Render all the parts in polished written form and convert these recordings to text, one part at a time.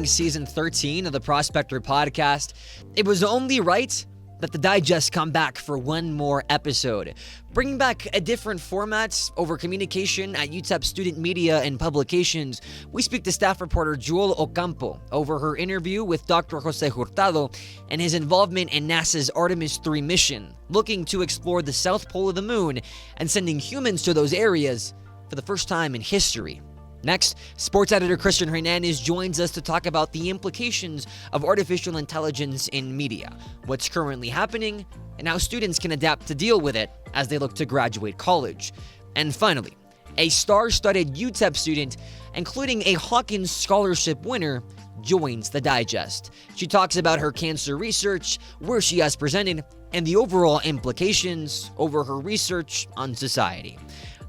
celebrating season 13 of the Prospector podcast, it was only right that the Digest come back for one more episode, bringing back a different format over communication at UTEP Student Media and Publications. We speak to staff reporter Jewel Ocampo over her interview with Dr. Jose Hurtado and his involvement in NASA's Artemis 3 mission, looking to explore the south pole of the moon and sending humans to those areas for the first time in history. Next, sports editor Kristian Hernandez joins us to talk about the implications of artificial intelligence in media, what's currently happening, and how students can adapt to deal with it as they look to graduate college. And finally, a star-studded UTEP student, including a Hawkins Scholarship winner, joins the Digest. She talks about her cancer research, where she has presented, and the overall implications over her research on society.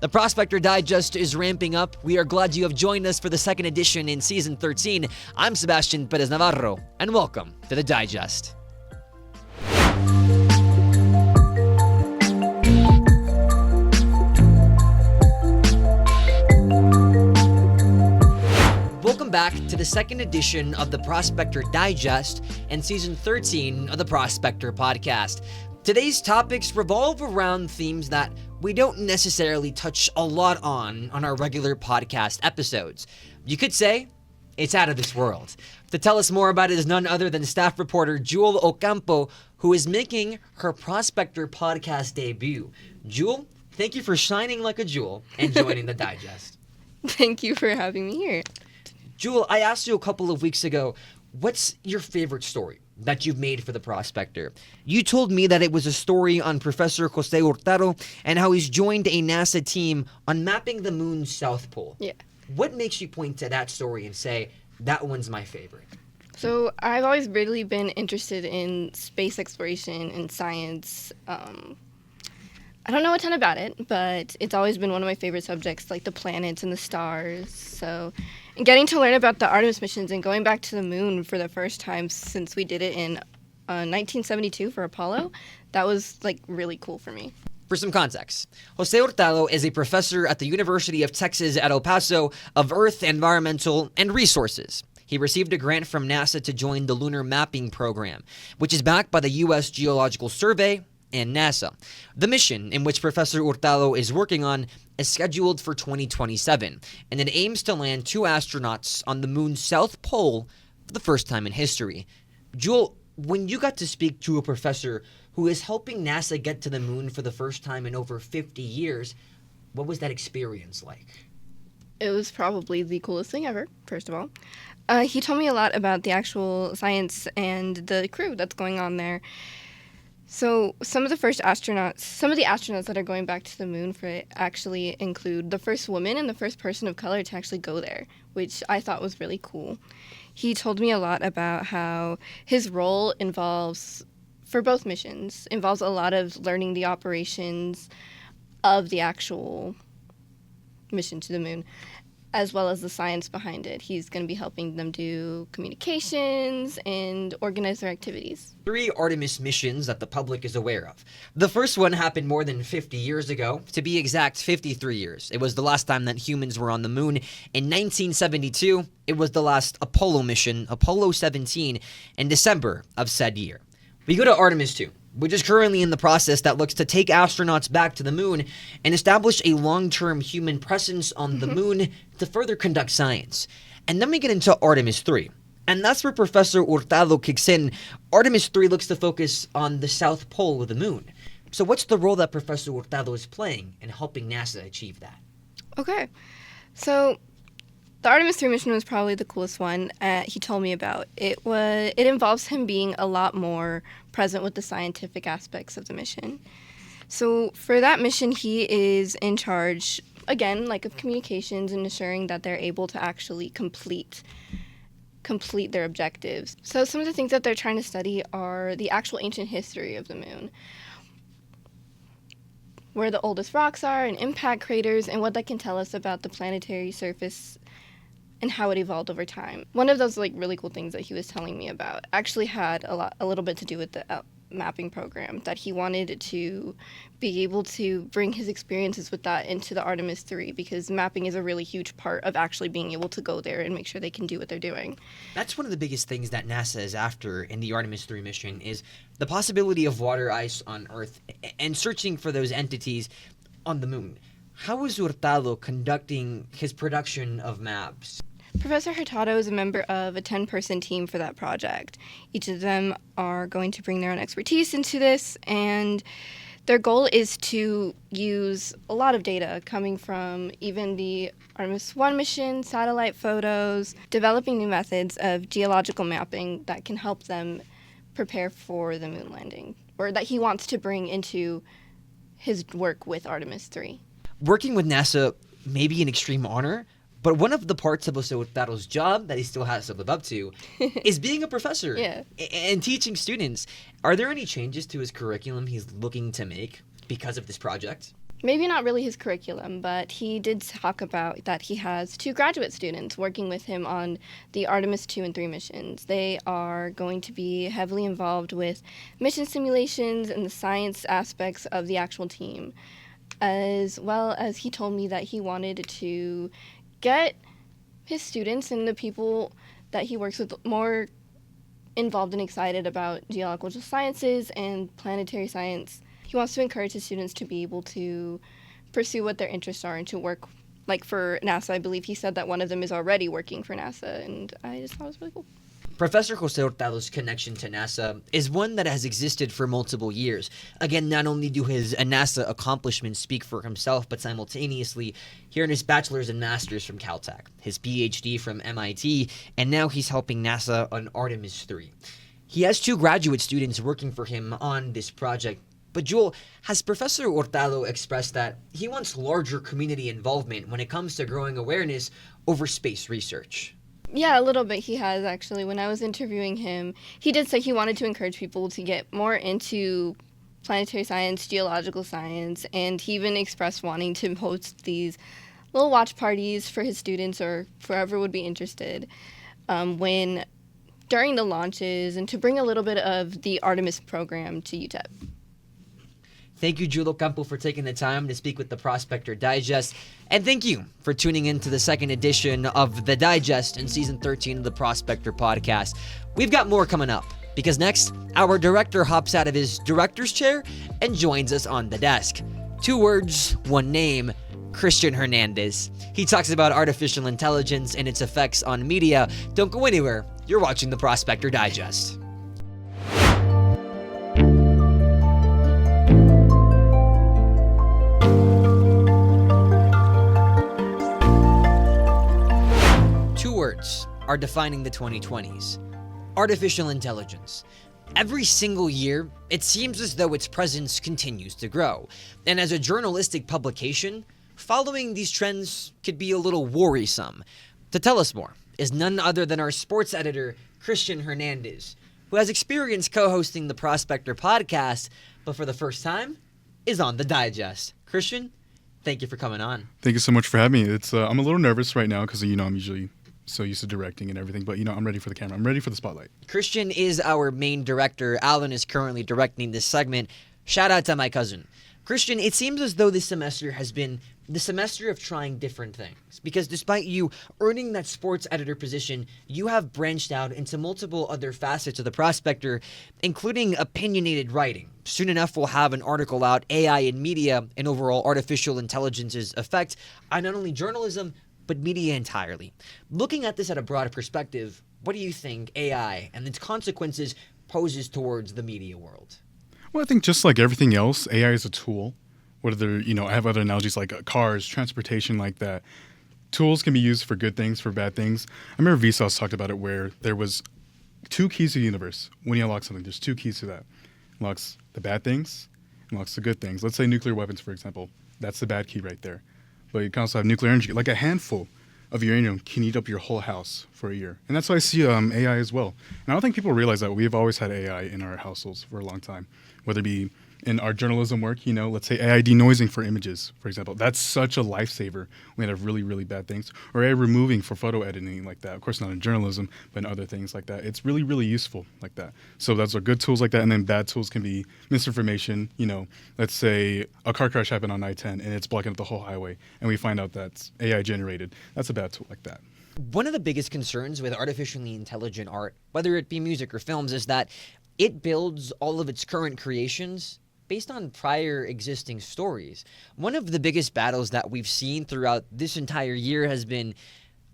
The Prospector Digest is ramping up. We are glad you have joined us for the second edition in Season 13. I'm Sebastian Perez-Navarro, and welcome to the Digest. Welcome back to the second edition of the Prospector Digest and Season 13 of the Prospector podcast. Today's topics revolve around themes that we don't necessarily touch a lot on our regular podcast episodes. You could say it's out of this world. To tell us more about it is none other than staff reporter Jewel Ocampo, who is making her Prospector podcast debut. Jewel, thank you for shining like a jewel and joining the Digest. Thank you for having me here. Jewel, I asked you a couple of weeks ago, what's your favorite story that you've made for the Prospector? You told me that it was a story on Professor Jose Hurtado and how he's joined a NASA team on mapping the moon's south pole. Yeah. What makes you point to that story and say, that one's my favorite? So I've always really been interested in space exploration and science. I don't know a ton about it, but it's always been one of my favorite subjects, like the planets and the stars. So, and getting to learn about the Artemis missions and going back to the moon for the first time since we did it in 1972 for Apollo, that was like really cool for me. For some context, Jose Hurtado is a professor at the University of Texas at El Paso of Earth, Environmental, and Resources. He received a grant from NASA to join the Lunar Mapping Program, which is backed by the U.S. Geological Survey and NASA. The mission, in which Professor Hurtado is working on, is scheduled for 2027, and it aims to land 2 astronauts on the moon's south pole for the first time in history. Jewel, when you got to speak to a professor who is helping NASA get to the moon for the first time in over 50 years, what was that experience like? It was probably the coolest thing ever, first of all. He told me a lot about the actual science and the crew that's going on there. So some of the astronauts that are going back to the moon for it actually include the first woman and the first person of color to actually go there, which I thought was really cool. He told me a lot about how his role involves, for both missions, involves a lot of learning the operations of the actual mission to the moon, as well as the science behind it. He's going to be helping them do communications and organize their activities. 3 Artemis missions that the public is aware of. The first one happened more than 50 years ago. To be exact, 53 years. It was the last time that humans were on the moon. In 1972, it was the last Apollo mission, Apollo 17, in December of said year. We go to Artemis 2, which is currently in the process that looks to take astronauts back to the moon and establish a long-term human presence on the moon to further conduct science. And then we get into Artemis 3. And that's where Professor Hurtado kicks in. Artemis 3 looks to focus on the south pole of the moon. So what's the role that Professor Hurtado is playing in helping NASA achieve that? Okay. So the Artemis 3 mission was probably the coolest one he told me about. It involves him being a lot more present with the scientific aspects of the mission. So for that mission, he is in charge, again, like of communications and ensuring that they're able to actually complete their objectives. So some of the things that they're trying to study are the actual ancient history of the moon, where the oldest rocks are and impact craters, and what that can tell us about the planetary surface and how it evolved over time. One of those really cool things that he was telling me about actually had a little bit to do with the mapping program, that he wanted to be able to bring his experiences with that into the Artemis 3, because mapping is a really huge part of actually being able to go there and make sure they can do what they're doing. That's one of the biggest things that NASA is after in the Artemis 3 mission is the possibility of water ice on Earth and searching for those entities on the moon. How is Hurtado conducting his production of maps? Professor Hurtado is a member of a 10-person team for that project. Each of them are going to bring their own expertise into this, and their goal is to use a lot of data coming from even the Artemis 1 mission, satellite photos, developing new methods of geological mapping that can help them prepare for the moon landing, or that he wants to bring into his work with Artemis 3. Working with NASA may be an extreme honor, but one of the parts of Hurtado's job that he still has to live up to is being a professor and teaching students. Are there any changes to his curriculum he's looking to make because of this project? Maybe not really his curriculum, but he did talk about that he has 2 graduate students working with him on the Artemis 2 and 3 missions. They are going to be heavily involved with mission simulations and the science aspects of the actual team, as well as he told me that he wanted to get his students and the people that he works with more involved and excited about geological sciences and planetary science. He wants to encourage his students to be able to pursue what their interests are and to work, like for NASA. I believe he said that one of them is already working for NASA, and I just thought it was really cool. Professor Jose Hurtado's connection to NASA is one that has existed for multiple years. Again, not only do his NASA accomplishments speak for himself, but simultaneously, he earned his bachelor's and master's from Caltech, his PhD from MIT, and now he's helping NASA on Artemis 3. He has 2 graduate students working for him on this project. But Jewel, has Professor Hurtado expressed that he wants larger community involvement when it comes to growing awareness over space research? Yeah, a little bit he has, actually. When I was interviewing him, he did say he wanted to encourage people to get more into planetary science, geological science, and he even expressed wanting to host these little watch parties for his students or for whoever would be interested during the launches, and to bring a little bit of the Artemis program to UTEP. Thank you, Jewel Ocampo, for taking the time to speak with the Prospector Digest. And thank you for tuning in to the second edition of The Digest in Season 13 of the Prospector Podcast. We've got more coming up, because next, our director hops out of his director's chair and joins us on the desk. 2 words, 1 name, Kristian Hernandez. He talks about artificial intelligence and its effects on media. Don't go anywhere. You're watching the Prospector Digest. Are defining the 2020s. Artificial intelligence. Every single year, it seems as though its presence continues to grow. And as a journalistic publication, following these trends could be a little worrisome. To tell us more is none other than our sports editor, Kristian Hernandez, who has experience co-hosting the Prospector podcast, but for the first time, is on the Digest. Kristian, thank you for coming on. Thank you so much for having me. I'm a little nervous right now because, I'm usually so used to directing and everything, but I'm ready for the camera. I'm ready for the spotlight. Kristian is our main director. Alan is currently directing this segment. Shout out to my cousin. Kristian, it seems as though this semester has been the semester of trying different things, because despite you earning that sports editor position, you have branched out into multiple other facets of the Prospector, including opinionated writing. Soon enough, we'll have an article out, AI in Media and Overall Artificial Intelligence's Effect on not only journalism, but media entirely. Looking at this at a broader perspective, what do you think AI and its consequences poses towards the media world? Well, I think just like everything else, AI is a tool. Whether, I have other analogies like cars, transportation, like that. Tools can be used for good things, for bad things. I remember Vsauce talked about it where there was 2 keys to the universe. When you unlock something, there's 2 keys to that. It unlocks the bad things, unlocks the good things. Let's say nuclear weapons, for example. That's the bad key right there. But you can also have nuclear energy, like a handful of uranium can eat up your whole house for a year. And that's why I see AI as well. And I don't think people realize that we've always had AI in our households for a long time, whether it be in our journalism work, let's say AI denoising for images, for example. That's such a lifesaver when we have really, really bad things. Or AI removing for photo editing like that. Of course, not in journalism, but in other things like that. It's really, really useful like that. So those are good tools like that. And then bad tools can be misinformation. Let's say a car crash happened on I-10 and it's blocking up the whole highway. And we find out that's AI generated. That's a bad tool like that. One of the biggest concerns with artificially intelligent art, whether it be music or films, is that it builds all of its current creations based on prior existing stories. One of the biggest battles that we've seen throughout this entire year has been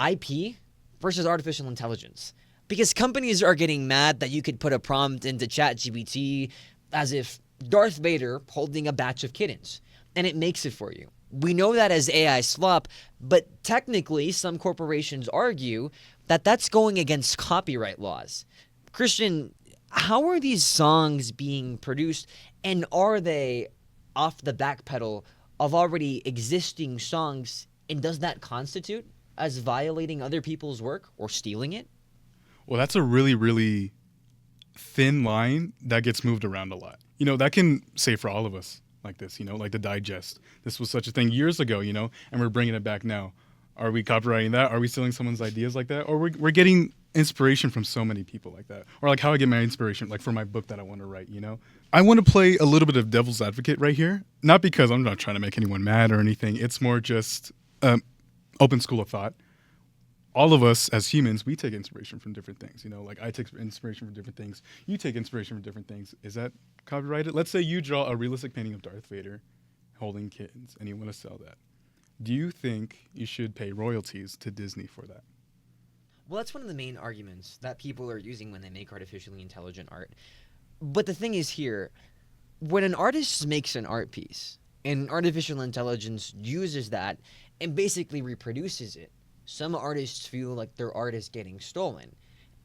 IP versus artificial intelligence. Because companies are getting mad that you could put a prompt into ChatGPT as if Darth Vader holding a batch of kittens, and it makes it for you. We know that as AI slop, but technically some corporations argue that that's going against copyright laws. Kristian, how are these songs being produced, and are they off the back pedal of already existing songs, and does that constitute as violating other people's work or stealing it? Well, that's a really, really thin line that gets moved around a lot. That can say for all of us like this, like the digest. This was such a thing years ago, and we're bringing it back now. Are we copyrighting that? Are we stealing someone's ideas like that? Or we're getting inspiration from so many people like that. Or like how I get my inspiration, like for my book that I want to write, I want to play a little bit of devil's advocate right here. Not because I'm not trying to make anyone mad or anything. It's more just open school of thought. All of us as humans, we take inspiration from different things. Like I take inspiration from different things. You take inspiration from different things. Is that copyrighted? Let's say you draw a realistic painting of Darth Vader holding kittens and you want to sell that. Do you think you should pay royalties to Disney for that? Well, that's one of the main arguments that people are using when they make artificially intelligent art. But the thing is here, when an artist makes an art piece and artificial intelligence uses that and basically reproduces it, some artists feel like their art is getting stolen.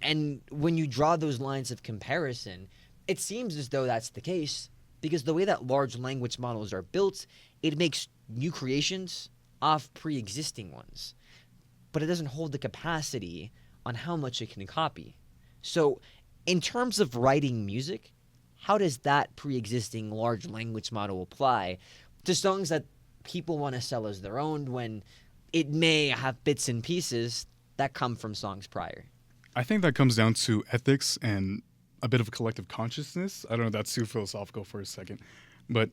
And when you draw those lines of comparison, it seems as though that's the case because the way that large language models are built, it makes new creations off pre-existing ones. But it doesn't hold the capacity on how much it can copy. So in terms of writing music, how does that pre-existing large language model apply to songs that people want to sell as their own when it may have bits and pieces that come from songs prior? I think that comes down to ethics and a bit of a collective consciousness. I don't know if that's too philosophical for a second, but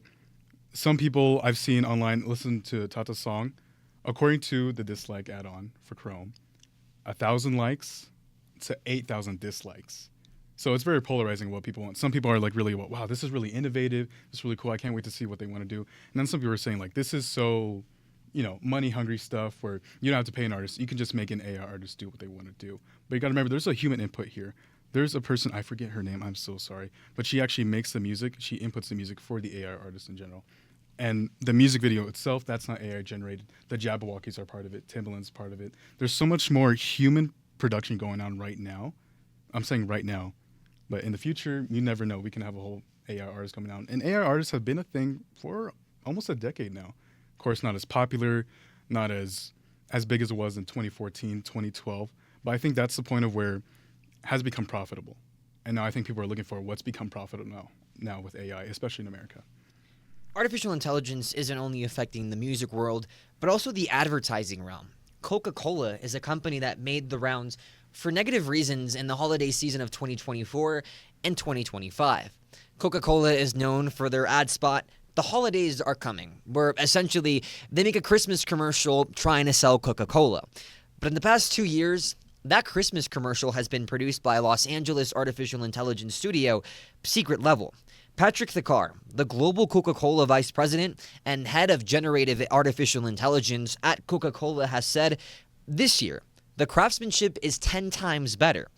some people I've seen online listen to Tata's song. According to the dislike add-on for Chrome, 1,000 likes to 8,000 dislikes. So it's very polarizing what people want. Some people are like really, wow, this is really innovative. This is really cool. I can't wait to see what they want to do. And then some people are saying like, this is so, money hungry stuff where you don't have to pay an artist. You can just make an AI artist do what they want to do. But you got to remember, there's a human input here. There's a person, I forget her name, I'm so sorry, but she actually makes the music. She inputs the music for the AI artist in general. And the music video itself, that's not AI generated. The Jabberwockies are part of it. Timbaland's part of it. There's so much more human production going on right now. I'm saying right now. But in the future, you never know. We can have a whole AI artist coming out. And AI artists have been a thing for almost a decade now. Of course, not as popular, not as big as it was in 2014, 2012. But I think that's the point of where it has become profitable. And now I think people are looking for what's become profitable now with AI, especially in America. Artificial intelligence isn't only affecting the music world, but also the advertising realm. Coca-Cola is a company that made the rounds for negative reasons in the holiday season of 2024 and 2025. Coca-Cola is known for their ad spot, "The Holidays Are Coming," where essentially they make a Christmas commercial trying to sell Coca-Cola. But in the past 2 years, that Christmas commercial has been produced by Los Angeles artificial intelligence studio, Secret Level. Patrick Thakar, the global Coca-Cola vice president and head of generative artificial intelligence at Coca-Cola, has said, this year, the craftsmanship is 10 times better.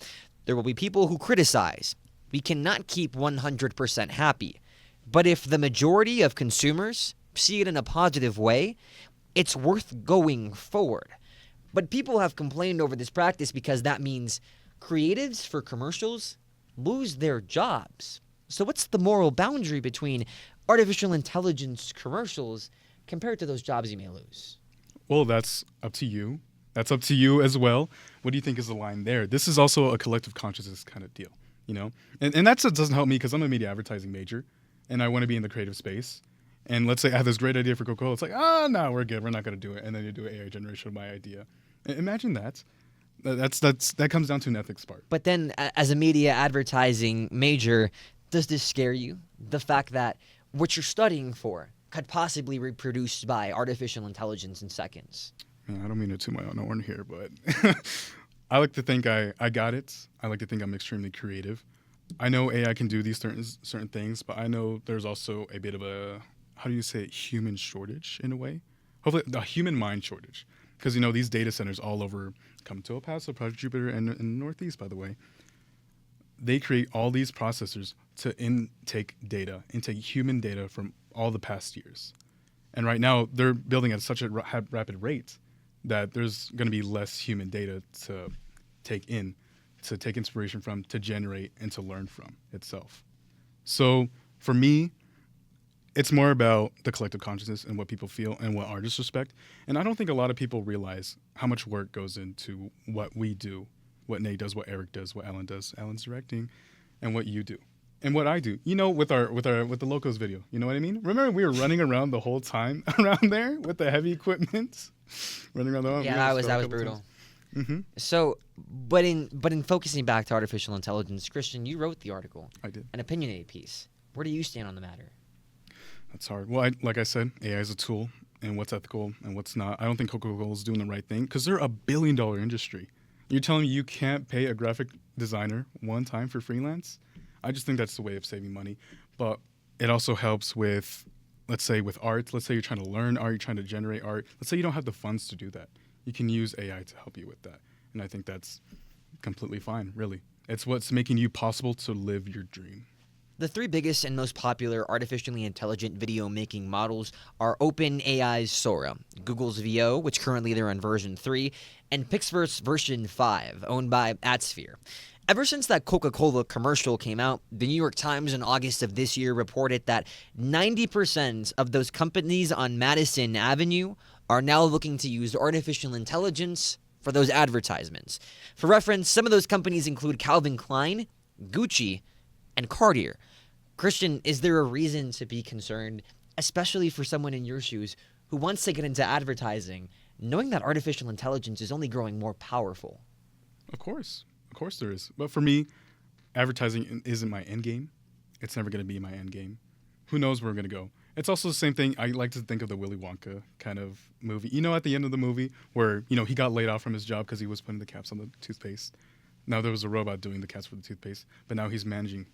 There will be people who criticize. We cannot keep 100% happy. But if the majority of consumers see it in a positive way, it's worth going forward. But people have complained over this practice because that means creatives for commercials lose their jobs. So what's the moral boundary between artificial intelligence commercials compared to those jobs you may lose? Well, that's up to you That's up to you as well. What do you think is the line there? This is also a collective consciousness kind of deal, you know? And that doesn't help me because I'm a media advertising major and I want to be in the creative space. And let's say I have this great idea for Coca-Cola. It's like, no, we're good. We're not going to do it. And then you do an AI generation of my idea. Imagine that. That comes down to an ethics part. But then, as a media advertising major, does this scare you? The fact that what you're studying for could possibly be reproduced by artificial intelligence in seconds. Man, I don't mean to toot my own horn here, but I like to think I got it. I like to think I'm extremely creative. I know AI can do these certain things, but I know there's also a bit of a, how do you say it, human shortage in a way? Hopefully, a human mind shortage. Because, you know, these data centers all over, come to Paso, Project Jupiter, and in the Northeast, by the way, they create all these processors to intake human data from all the past years. And right now, they're building at such a rapid rate that there's going to be less human data to take inspiration from, to generate, and to learn from itself. So for me, it's more about the collective consciousness and what people feel and what artists respect. And I don't think a lot of people realize how much work goes into what we do, what Nate does, what Erick does, what Alan does. Alan's directing, and what you do. And what I do, you know, with the Locos video, you know what I mean? Remember we were running around the whole time around there with the heavy equipment, running around the yeah, that was brutal. Mm-hmm. So, but in focusing back to artificial intelligence, Kristian, you wrote the article. I did. An opinionated piece. Where do you stand on the matter? That's hard. Well, like I said, AI is a tool, and what's ethical and what's not. I don't think Coca-Cola is doing the right thing because they're a $1 billion industry. You're telling me you can't pay a graphic designer one time for freelance? I just think that's the way of saving money. But it also helps with, let's say, with art. Let's say you're trying to learn art, you're trying to generate art. Let's say you don't have the funds to do that. You can use AI to help you with that. And I think that's completely fine, really. It's what's making you possible to live your dream. The three biggest and most popular artificially intelligent video making models are OpenAI's Sora, Google's VO, which currently they're on version 3, and Pixar's version 5, owned by Atsphere. Ever since that Coca-Cola commercial came out, the New York Times in August of this year reported that 90% of those companies on Madison Avenue are now looking to use artificial intelligence for those advertisements. For reference, some of those companies include Calvin Klein, Gucci, and Cartier. Kristian, is there a reason to be concerned, especially for someone in your shoes who wants to get into advertising, knowing that artificial intelligence is only growing more powerful? Of course there is. But for me, advertising isn't my end game. It's never going to be my end game. Who knows where we're going to go? It's also the same thing. I like to think of the Willy Wonka kind of movie. You know, at the end of the movie where, you know, he got laid off from his job because he was putting the caps on the toothpaste. Now there was a robot doing the caps for the toothpaste, but now he's managing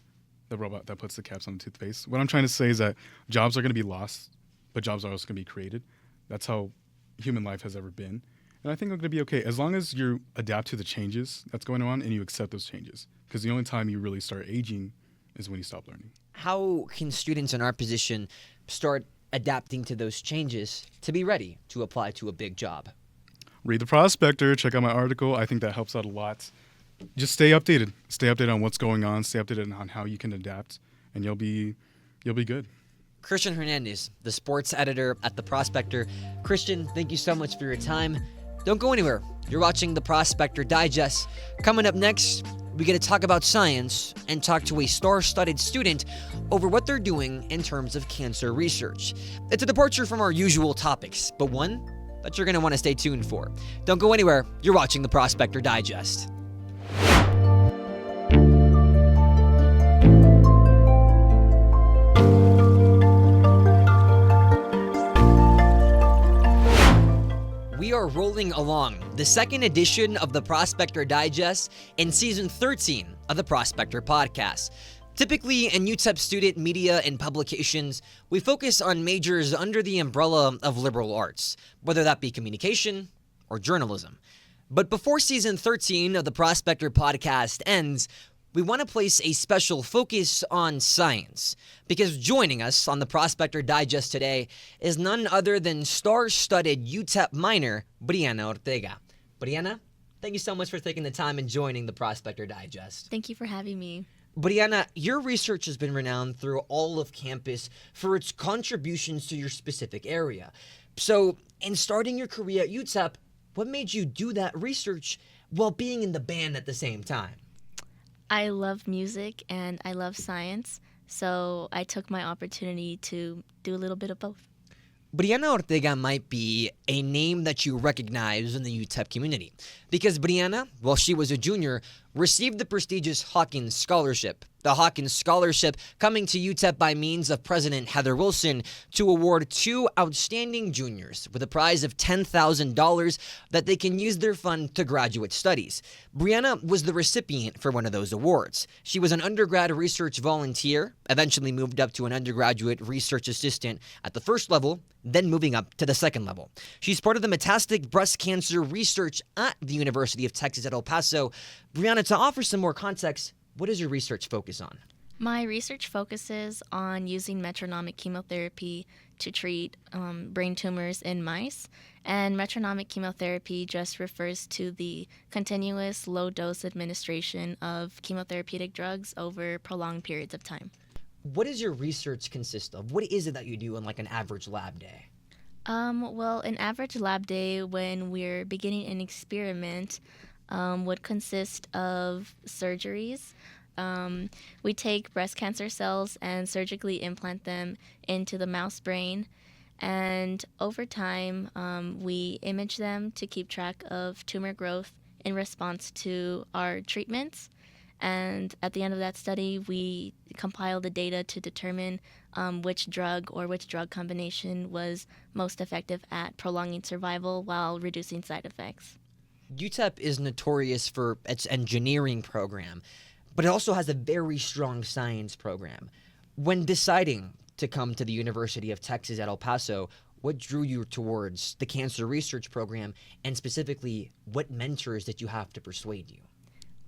the robot that puts the caps on the toothpaste. What I'm trying to say is that jobs are going to be lost, but jobs are also going to be created. That's how human life has ever been. And I think we're going to be okay as long as you adapt to the changes that's going on and you accept those changes. Because the only time you really start aging is when you stop learning. How can students in our position start adapting to those changes to be ready to apply to a big job? Read the Prospector. Check out my article. I think that helps out a lot. Just stay updated. Stay updated on what's going on. Stay updated on how you can adapt, and you'll be good. Kristian Hernandez, the sports editor at The Prospector. Kristian, thank you so much for your time. Don't go anywhere. You're watching The Prospector Digest. Coming up next, we get to talk about science and talk to a star-studded student over what they're doing in terms of cancer research. It's a departure from our usual topics, but one that you're going to want to stay tuned for. Don't go anywhere. You're watching The Prospector Digest. We are rolling along the second edition of the Prospector Digest in season 13 of the Prospector podcast. Typically, in UTEP student media and publications, we focus on majors under the umbrella of liberal arts, whether that be communication or journalism. But before season 13 of the Prospector podcast ends, we want to place a special focus on science, because joining us on the Prospector Digest today is none other than star-studded UTEP minor, Brianna Ortega. Brianna, thank you so much for taking the time and joining the Prospector Digest. Thank you for having me. Brianna, your research has been renowned through all of campus for its contributions to your specific area. So, in starting your career at UTEP, What made you do that research while being in the band at the same time? I love music and I love science, so I took my opportunity to do a little bit of both. Brianna Ortega might be a name that you recognize in the UTEP community because Brianna, while she was a junior, received the prestigious Hawkins Scholarship. The Hawkins Scholarship coming to UTEP by means of President Heather Wilson to award 2 outstanding juniors with a prize of $10,000 that they can use their fund to graduate studies. Brianna was the recipient for one of those awards. She was an undergrad research volunteer, eventually moved up to an undergraduate research assistant at the first level, then moving up to the second level. She's part of the metastatic breast cancer research at the University of Texas at El Paso. Brianna, to offer some more context, what does your research focus on? My research focuses on using metronomic chemotherapy to treat brain tumors in mice, and metronomic chemotherapy just refers to the continuous low-dose administration of chemotherapeutic drugs over prolonged periods of time. What does your research consist of? What is it that you do on like an average lab day? Well, an average lab day when we're beginning an experiment would consist of surgeries. We take breast cancer cells and surgically implant them into the mouse brain. And over time, we image them to keep track of tumor growth in response to our treatments. And at the end of that study, we compile the data to determine which drug or which drug combination was most effective at prolonging survival while reducing side effects. UTEP is notorious for its engineering program, but it also has a very strong science program. When deciding to come to the University of Texas at El Paso, what drew you towards the cancer research program, and specifically, what mentors did you have to persuade you?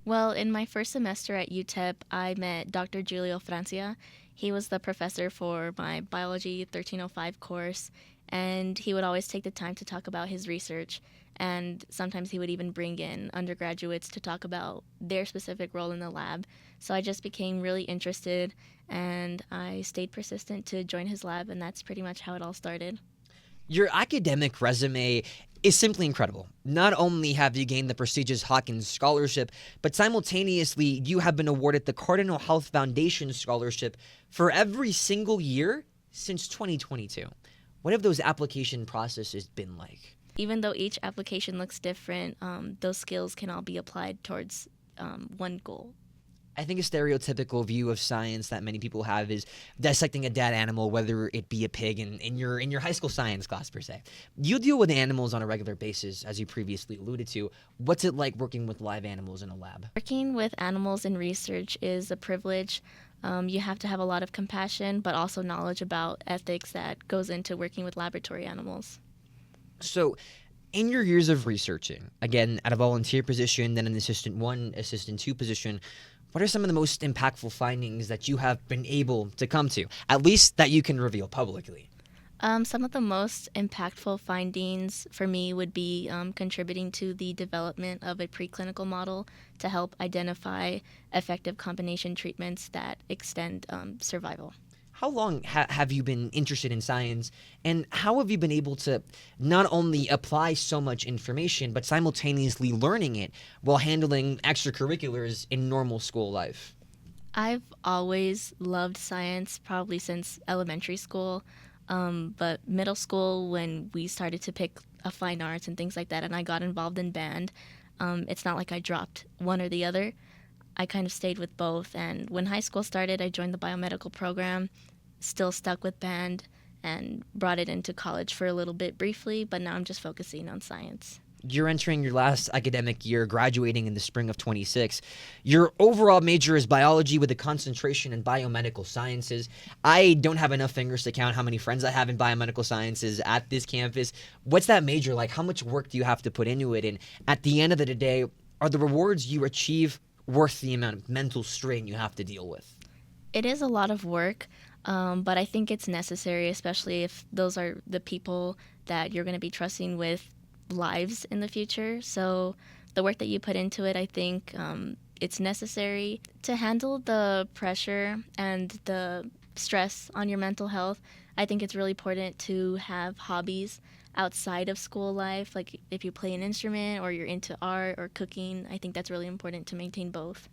Well, in my first semester at UTEP, I met Dr. Jewel Ocampo. He was the professor for my Biology 1305 course, and he would always take the time to talk about his research. And sometimes he would even bring in undergraduates to talk about their specific role in the lab. So I just became really interested, and I stayed persistent to join his lab, and that's pretty much how it all started. Your academic resume is simply incredible. Not only have you gained the prestigious Hawkins Scholarship, but simultaneously you have been awarded the Cardinal Health Foundation Scholarship for every single year since 2022. What have those application processes been like? Even though each application looks different, those skills can all be applied towards one goal. I think a stereotypical view of science that many people have is dissecting a dead animal, whether it be a pig in your high school science class per se. You deal with animals on a regular basis, as you previously alluded to. What's it like working with live animals in a lab? Working with animals in research is a privilege. You have to have a lot of compassion, but also knowledge about ethics that goes into working with laboratory animals. So, in your years of researching, again, at a volunteer position, then an assistant 1, assistant 2 position, what are some of the most impactful findings that you have been able to come to, at least that you can reveal publicly? Some of the most impactful findings for me would be contributing to the development of a preclinical model to help identify effective combination treatments that extend survival. How long have you been interested in science, and how have you been able to not only apply so much information, but simultaneously learning it while handling extracurriculars in normal school life? I've always loved science, probably since elementary school, but middle school, when we started to pick fine arts and things like that, and I got involved in band, it's not like I dropped one or the other. I kind of stayed with both, and when high school started, I joined the biomedical program, still stuck with band, and brought it into college for a little bit briefly, but now I'm just focusing on science. You're entering your last academic year, graduating in the spring of 26. Your overall major is biology with a concentration in biomedical sciences. I don't have enough fingers to count how many friends I have in biomedical sciences at this campus. What's that major like? How much work do you have to put into it? And at the end of the day, are the rewards you achieve worth the amount of mental strain you have to deal with? It is a lot of work, but I think it's necessary, especially if those are the people that you're going to be trusting with lives in the future. So the work that you put into it, I think it's necessary to handle the pressure and the stress on your mental health, I think it's really important to have hobbies outside of school life. Like if you play an instrument or you're into art or cooking, I think that's really important to maintain both.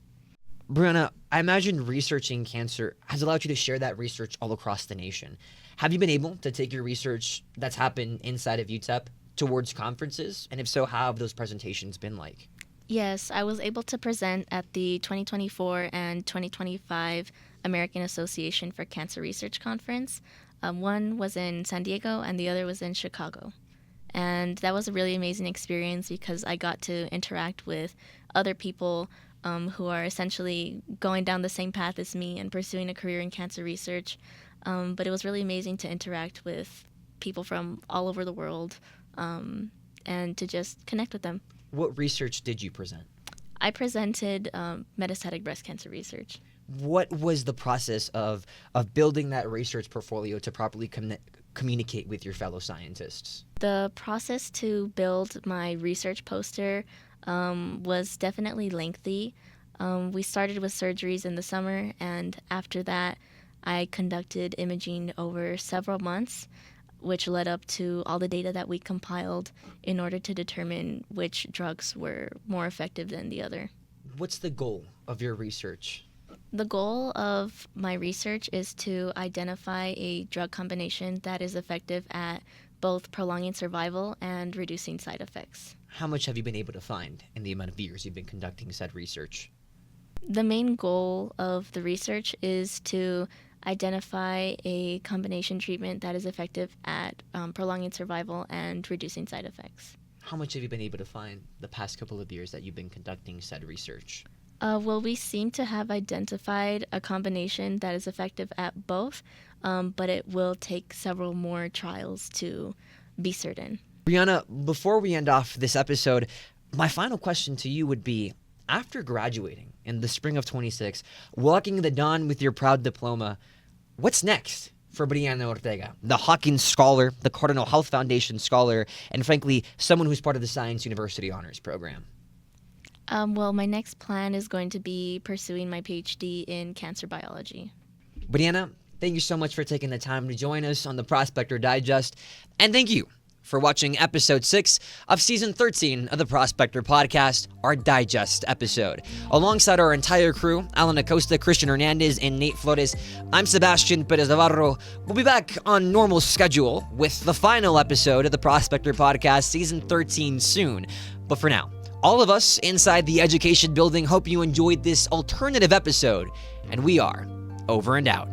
Brianna, I imagine researching cancer has allowed you to share that research all across the nation. Have you been able to take your research that's happened inside of UTEP towards conferences? And if so, how have those presentations been like? Yes, I was able to present at the 2024 and 2025 American Association for Cancer Research Conference. One was in San Diego and the other was in Chicago. And that was a really amazing experience because I got to interact with other people who are essentially going down the same path as me and pursuing a career in cancer research. But it was really amazing to interact with people from all over the world and to just connect with them. What research did you present? I presented metastatic breast cancer research. What was the process of building that research portfolio to properly communicate with your fellow scientists? The process to build my research poster was definitely lengthy. We started with surgeries in the summer, and after that, I conducted imaging over several months, which led up to all the data that we compiled in order to determine which drugs were more effective than the other. What's the goal of your research? The goal of my research is to identify a drug combination that is effective at both prolonging survival and reducing side effects. How much have you been able to find in the amount of years you've been conducting said research? The main goal of the research is to identify a combination treatment that is effective at prolonging survival and reducing side effects. How much have you been able to find the past couple of years that you've been conducting said research? Well, we seem to have identified a combination that is effective at both, but it will take several more trials to be certain. Brianna, before we end off this episode, my final question to you would be, after graduating in the spring of 26, walking the dawn with your proud diploma, what's next for Brianna Ortega, the Hawkins Scholar, the Cardinal Health Foundation Scholar, and frankly, someone who's part of the Science University Honors Program? Well, my next plan is going to be pursuing my PhD in cancer biology. Brianna, thank you so much for taking the time to join us on the Prospector Digest, and thank you for watching episode 6 of season 13 of the Prospector podcast, our digest episode. Alongside our entire crew, Alan Acosta, Kristian Hernandez, and Nate Flores, I'm Sebastian Perez-Navarro. We'll be back on normal schedule with the final episode of the Prospector podcast, season 13 soon. But for now, all of us inside the education building hope you enjoyed this alternative episode, and we are over and out.